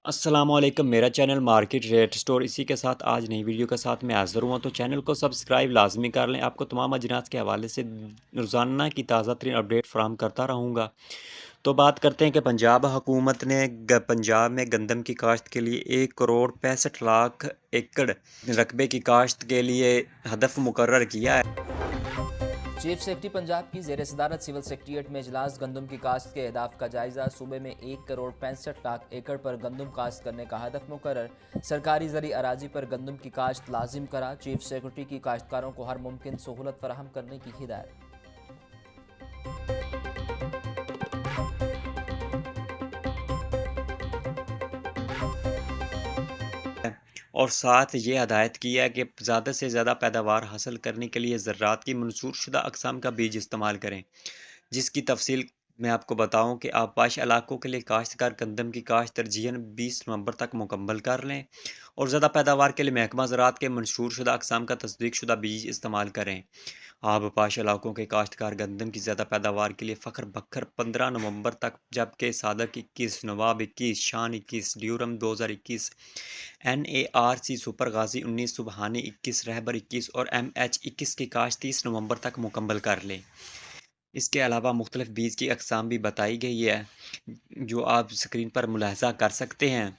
अस्सलामुअलैकुम। मेरा channel market rate store इसी के साथ आज नई वीडियो के साथ मैं हाज़िर हुआ। तो चैनल को सब्सक्राइब लाजमी कर लें। आपको तमाम अजनास के हवाले से रोज़ाना की ताज़ा तरीन अपडेट फराहम करता रहूँगा। तो बात करते हैं कि पंजाब हुकूमत ने पंजाब में गंदम की काश्त के लिए 1 करोड़ 65 लाख एकड़ रकबे की काश्त के लिए हदफ मुकर्रर किया है। चीफ सेक्रेटरी पंजाब की जेर सदारत सिविल सेक्रेटेरिएट में इजलास। गंदम की काश्त के अहदाफ का जायजा। सूबे में 1 करोड़ 65 लाख एकड़ पर गंदम काश्त करने का हदफ मुकर्रर। सरकारी जरी अराजी पर गंदम की काश्त लाजिम करा। चीफ सेक्रेटरी की काश्तकारों को हर मुमकिन सहूलत फराहम करने की हिदायत। और साथ ये हदायत की है कि ज़्यादा से ज़्यादा पैदावार हासिल करने के लिए ज़राअत की मंसूरशुदा अक़साम का बीज इस्तेमाल करें, जिसकी तफसील मैं आपको बताऊं कि आबापाश इलाकों के लिए काश्तकार गंदम की काश्त तरजीहन 20 नवंबर तक मुकम्मल कर लें और ज़्यादा पैदावार के लिए महकमा ज़राअत के मंशूरशुदा अक़साम का तस्दीकशुदा बीज इस्तेमाल करें। आबपाश इलाकों के काश्तकार गंदम की ज़्यादा पैदावार के लिए फ़ख्र बख्तर 15 नवंबर तक, जबकि सादक 21, नवाब 21, शान 21, durum 2021, NARC super Ghazi 19, Subhani 21, रहबर 21 और MH 21 की काश्त 30 नवंबर तक मुकम्मल कर लें। इसके अलावा मुख्तलिफ बीज की अक़साम भी बताई गई है, जो आप स्क्रीन पर मुलाहजा कर सकते हैं।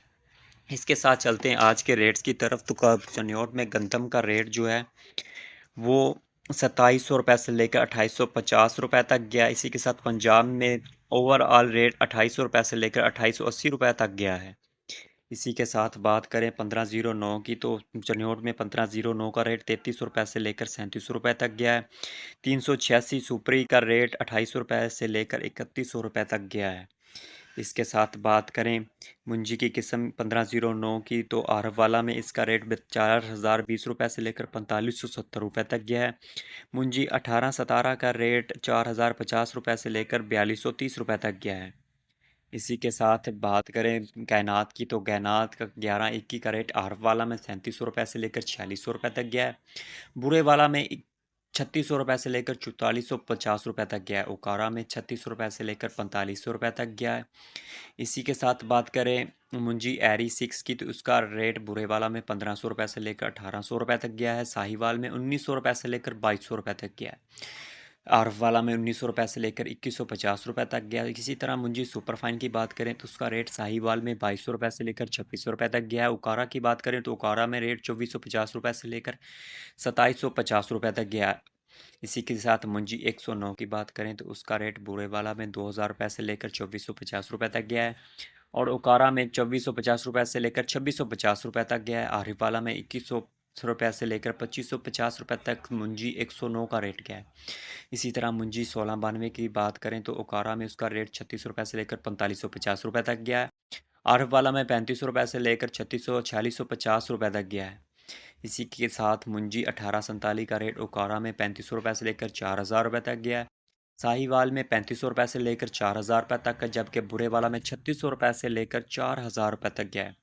इसके साथ चलते हैं आज के रेट्स की तरफ। तो चनियोट में गंदम का रेट जो है वो 2700 रुपये से लेकर 2850 रुपये तक गया। इसी के साथ पंजाब में ओवरऑल रेट 2800 रुपये से लेकर 2880 रुपये तक गया है। इसी के साथ बात करें 1509 की, तो चनियोट में 1509 का रेट 3300 रुपये से लेकर 3700 रुपये तक गया है। 386 सुपरी का रेट 2800 रुपये से लेकर 3100 रुपये तक गया है। इसके साथ बात करें मुंजी की किस्म 1509 की, तो आरवाला में इसका रेट 4020 रुपये से लेकर 4570 रुपये तक गया है। मुंजी 1817 का रेट 4050 रुपये से लेकर 4230 रुपये तक गया है। इसी के साथ बात करें कैनात की, तो कैनात का 1121 का रेट आरवाला में 3700 रुपये से लेकर 4600 रुपये तक गया है। बुरे वाला में 3600 रुपये से लेकर 4450 रुपये तक गया है। उकारा में 3600 रुपये से लेकर 4500 रुपये तक गया है। इसी के साथ बात करें मुंजी एरी 6 की, तो उसका रेट बुरे वाला में 1500 रुपये से लेकर 1800 रुपये तक गया है। साहिवाल में 1900 रुपये से लेकर 2200 रुपये तक गया है। आरफ वाला में 1900 रुपये से लेकर 2150 रुपये तक गया। इसी तरह मुंजी सुपरफाइन की बात करें तो उसका रेट साहिवाल में 2200 रुपये से लेकर 2600 रुपये तक गया है। उकारा की बात करें तो उकारा में रेट 2450 रुपये से लेकर 2750 रुपये तक गया है। इसी के साथ मुंजी 109 की बात करें तो उसका रेट बुरे वाला में 2000 रुपये से लेकर 2450 रुपये तक गया है और उकारा में 2450 रुपये से लेकर 2650 रुपये तक गया है। आरिफ वाला में 2100 रुपये से लेकर 2550 रुपये तक मुंजी 109 का रेट गया है। इसी तरह मुंजी 1692 की बात करें तो उकारा में उसका रेट 3600 रुपये से लेकर 4550 रुपये तक गया है। आरिफ वाला में 3500 रुपये से लेकर 4650 रुपये तक गया है। इसी के साथ मुंजी 1847 का रेट उकारा में 3500 रुपये से लेकर 4000 रुपये तक गया है। साहिवाल में 3500 रुपये से लेकर 4000 रुपये तक का, जबकि बुरे वाला में 3600 रुपये से लेकर 4000 रुपये तक गया है।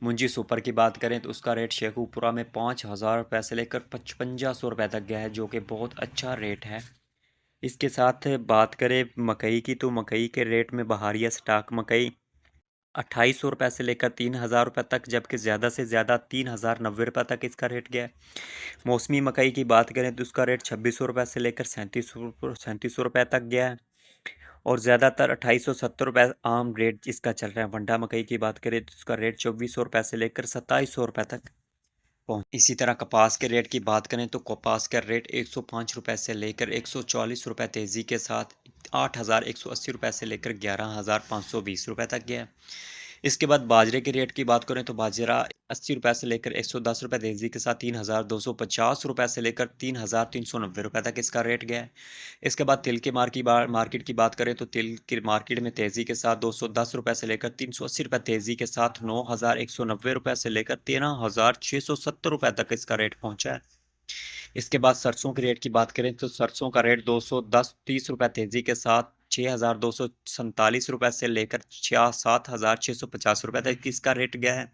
मुंजी सुपर की बात करें तो उसका रेट शेखुपुरा में 5000 रुपये से लेकर 5500 रुपये तक गया है, जो कि बहुत अच्छा रेट है। इसके साथ बात करें मकई की, तो मकई के रेट में बहारिया स्टाक मकई 2800 रुपये से लेकर 3000 रुपये तक, जबकि ज़्यादा से ज़्यादा 3090 रुपये तक इसका रेट गया है। मौसमी मकई की बात करें तो उसका रेट 2600 रुपये से लेकर 3700 रुपये तक गया है और ज़्यादातर 2870 रुपये आम रेट इसका चल रहा है। वंडा मकई की बात करें तो उसका रेट 2400 रुपये से लेकर 2700 रुपये तक पहुँच। इसी तरह कपास के रेट की बात करें तो कपास का रेट 105 रुपये से लेकर 140 रुपये तेज़ी के साथ 8180 रुपये से लेकर 11520 रुपये तक गया है। इसके बाद बाजरे के रेट की बात करें तो बाजरा 80 रुपये से लेकर 110 रुपये तेज़ी के साथ 3250 रुपये से लेकर 3390 रुपये तक इसका रेट गया है। इसके बाद तिल के मार्केट की बात करें तो तिल की मार्केट में तेज़ी के साथ 210 रुपये से लेकर 380 रुपये तेज़ी के साथ 9190 रुपये से लेकर 13670 रुपये तक इसका रेट पहुंचा है। इसके बाद सरसों के रेट की बात करें तो सरसों का रेट 230 रुपये तेज़ी के साथ 6247 रुपये से लेकर 7650 रुपये तक इसका रेट गया है।